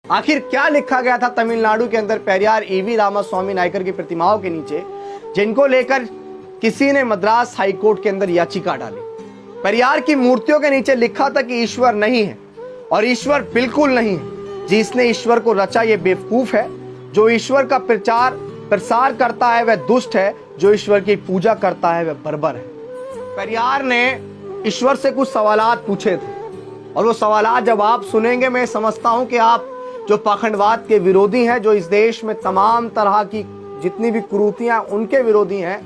आखिर क्या लिखा गया था तमिलनाडु के अंदर पेरियार ईवी रामास्वामी नायकर की प्रतिमाओं के नीचे, जिनको लेकर किसी ने मद्रास हाईकोर्ट के अंदर याचिका डाली। पेरियार की मूर्तियों के नीचे लिखा था कि ईश्वर नहीं है, और ईश्वर बिल्कुल नहीं है। जिसने ईश्वर को रचा ये बेवकूफ है। जो ईश्वर का प्रसार करता है वह दुष्ट है, जो ईश्वर की पूजा करता है वह बर्बर है। पेरियार ने ईश्वर से कुछ सवालात पूछे थे, और वो सवालात जब आप सुनेंगे, मैं समझता हूं कि आप जो पाखंडवाद के विरोधी हैं, जो इस देश में तमाम तरह की जितनी भी कुरीतियां उनके विरोधी हैं,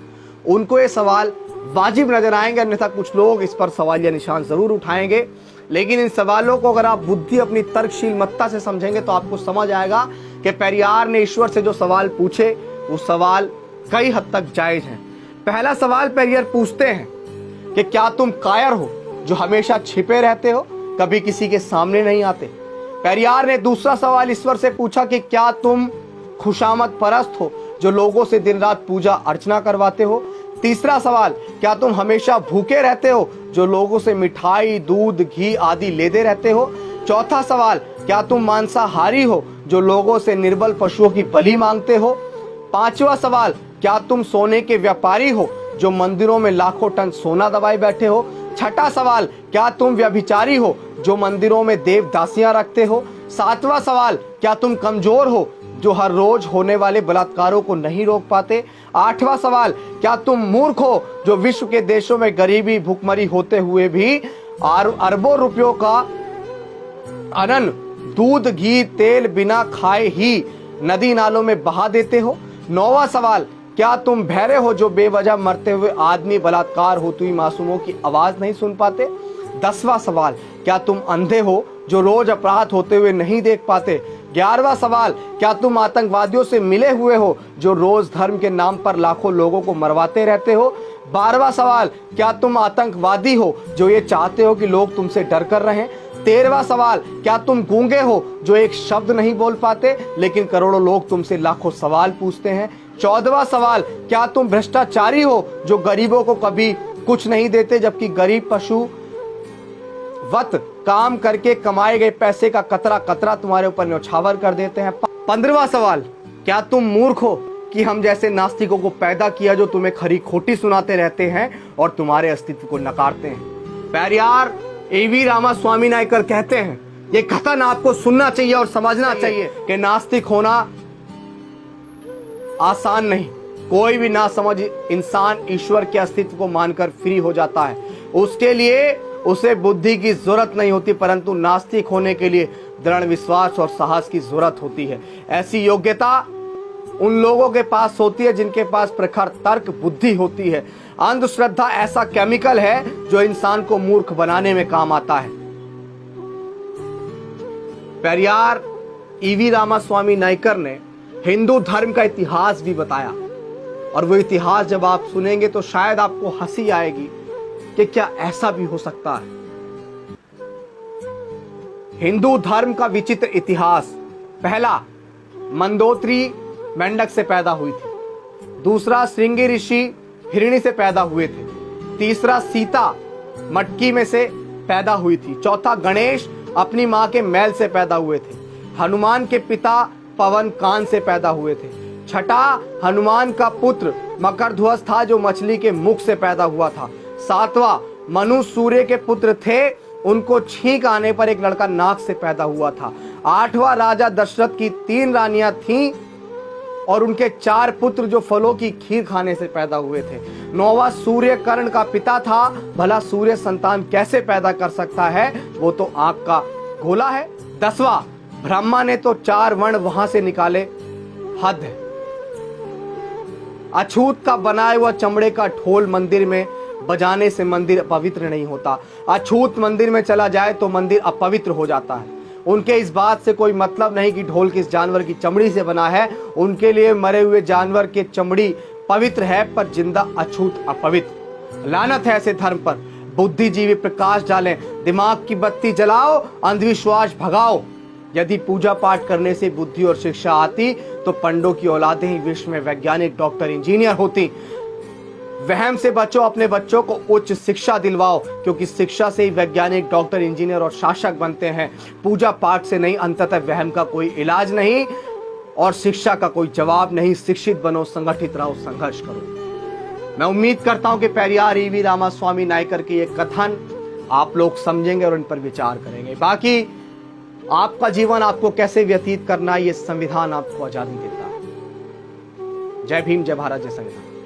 उनको ये सवाल वाजिब नजर आएंगे। अन्यथा कुछ लोग इस पर सवालिया निशान जरूर उठाएंगे, लेकिन इन सवालों को अगर आप बुद्धि अपनी तर्कशील मत्ता से समझेंगे तो आपको समझ आएगा कि पेरियार ने ईश्वर से जो सवाल पूछे वो सवाल कई हद तक जायज हैं। पहला सवाल पेरियार पूछते हैं कि क्या तुम कायर हो जो हमेशा छिपे रहते हो, कभी किसी के सामने नहीं आते। पेरियार ने दूसरा सवाल ईश्वर से पूछा कि क्या तुम खुशामद परस्त हो जो लोगों से दिन रात पूजा अर्चना करवाते हो। तीसरा सवाल, क्या तुम हमेशा भूखे रहते हो जो लोगों से मिठाई, दूध, घी आदि लेते रहते हो। चौथा सवाल, क्या तुम मांसाहारी हो जो लोगों से निर्बल पशुओं की बलि मांगते हो। पांचवा सवाल, क्या तुम सोने के व्यापारी हो जो मंदिरों में लाखों टन सोना दबाए बैठे हो। छठा सवाल, क्या तुम व्यभिचारी हो जो मंदिरों में देवदासियां रखते हो। सातवां सवाल, क्या तुम कमजोर हो जो हर रोज होने वाले बलात्कारों को नहीं रोक पाते। आठवां सवाल, क्या तुम मूर्ख हो जो विश्व के देशों में गरीबी भूखमरी होते हुए भी अरबों रुपयों का अनन दूध, घी, तेल बिना खाए ही नदी नालों में बहा देते हो। नौवां सवाल, क्या तुम बहरे हो जो बेवजह मरते हुए आदमी, बलात्कार होती हुई मासूमों की आवाज नहीं सुन पाते। 10वां सवाल, क्या तुम अंधे हो जो रोज अपराध होते हुए नहीं देख पाते। 11वां सवाल, क्या तुम आतंकवादियों से मिले हुए हो जो रोज धर्म के नाम पर लाखों लोगों को मरवाते रहते हो। 12वां सवाल, क्या तुम आतंकवादी हो जो ये चाहते हो कि लोग तुमसे डर कर रहें। 13वां सवाल, क्या तुम गूंगे हो जो एक शब्द नहीं बोल पाते लेकिन करोड़ों लोग तुमसे लाखों सवाल पूछते हैं। 14वां सवाल, क्या तुम भ्रष्टाचारी हो जो गरीबों को कभी कुछ नहीं देते जबकि गरीब पशु वत काम करके कमाए गए पैसे का कतरा कतरा तुम्हारे ऊपर न्यौछावर कर देते हैं। 15वां सवाल, क्या तुम मूर्ख हो कि हम जैसे नास्तिकों को पैदा किया जो तुम्हें खरी खोटी सुनाते रहते हैं और तुम्हारे अस्तित्व को नकारते हैं। पेरियार ईवी रामास्वामी नायकर कहते हैं, ये कथन आपको सुनना चाहिए और समझना चाहिए कि नास्तिक होना आसान नहीं। कोई भी नासमझ इंसान ईश्वर के अस्तित्व को मानकर फ्री हो जाता है। उसके लिए उसे बुद्धि की जरूरत नहीं होती, परंतु नास्तिक होने के लिए दृढ़ विश्वास और साहस की जरूरत होती है। ऐसी योग्यता उन लोगों के पास होती है जिनके पास प्रखर तर्क बुद्धि होती है। अंधश्रद्धा ऐसा केमिकल है जो इंसान को मूर्ख बनाने में काम आता है। पेरियार ईवी रामास्वामी नायकर ने हिंदू धर्म का इतिहास भी बताया, और वो इतिहास जब आप सुनेंगे तो शायद आपको हंसी आएगी कि क्या ऐसा भी हो सकता है। हिंदू धर्म का विचित्र इतिहास। पहला, मंदोत्री मेंढक से पैदा हुई थी। दूसरा, श्रृंगी ऋषि हिरणी से पैदा हुए थे। तीसरा, सीता मटकी में से पैदा हुई थी। चौथा, गणेश अपनी मां के मैल से पैदा हुए थे। हनुमान के पिता पवन कान से पैदा हुए थे। छठा, हनुमान का पुत्र मकरध्वज था जो मछली के मुख से पैदा हुआ था। सातवां, मनु सूर्य के पुत्र थे, उनको छींक आने पर एक लड़का नाक से पैदा हुआ था। आठवां, राजा दशरथ की 3 रानियां थीं और उनके 4 पुत्र जो फलों की खीर खाने से पैदा हुए थे। 9वां, सूर्य कर्ण का पिता था। भला सूर्य संतान कैसे पैदा कर सकता है, वो तो आंख का गोला है। 10वां, ब्रह्मा ने तो 4 वर्ण वहां से निकाले, हद है। अछूत का बनाया हुआ चमड़े का ढोल मंदिर में बजाने से मंदिर पवित्र नहीं होता। अछूत मंदिर में चला जाए तो मंदिर अपवित्र हो जाता है। उनके इस बात से कोई मतलब नहीं कि ढोल किस जानवर की चमड़ी से बना है। उनके लिए मरे हुए जानवर की चमड़ी पवित्र है, पर जिंदा अछूत अपवित्र। लानत है ऐसे धर्म पर। बुद्धिजीवी प्रकाश डालें, दिमाग की बत्ती जलाओ, अंधविश्वास भगाओ। यदि पूजा पाठ करने से बुद्धि और शिक्षा आती तो पंडों की औलादें ही विश्व में वैज्ञानिक, डॉक्टर, इंजीनियर होती। वहम से बचो, अपने बच्चों को उच्च शिक्षा दिलवाओ, क्योंकि शिक्षा से ही वैज्ञानिक, डॉक्टर, इंजीनियर और शासक बनते हैं। पूजा पाठ से नहीं, अंततः वहम का कोई इलाज नहीं और शिक्षा का कोई जवाब नहीं। शिक्षित बनो, संगठित रहो, संघर्ष करो। मैं उम्मीद करता हूं कि पेरियार ईवी रामास्वामी नायकर की ये कथन आप लोग समझेंगे और इन पर विचार करेंगे। बाकी आपका जीवन आपको कैसे व्यतीत करना है, ये संविधान आपको आजादी देता है। जय भीम, जय भारत, जय संविधान।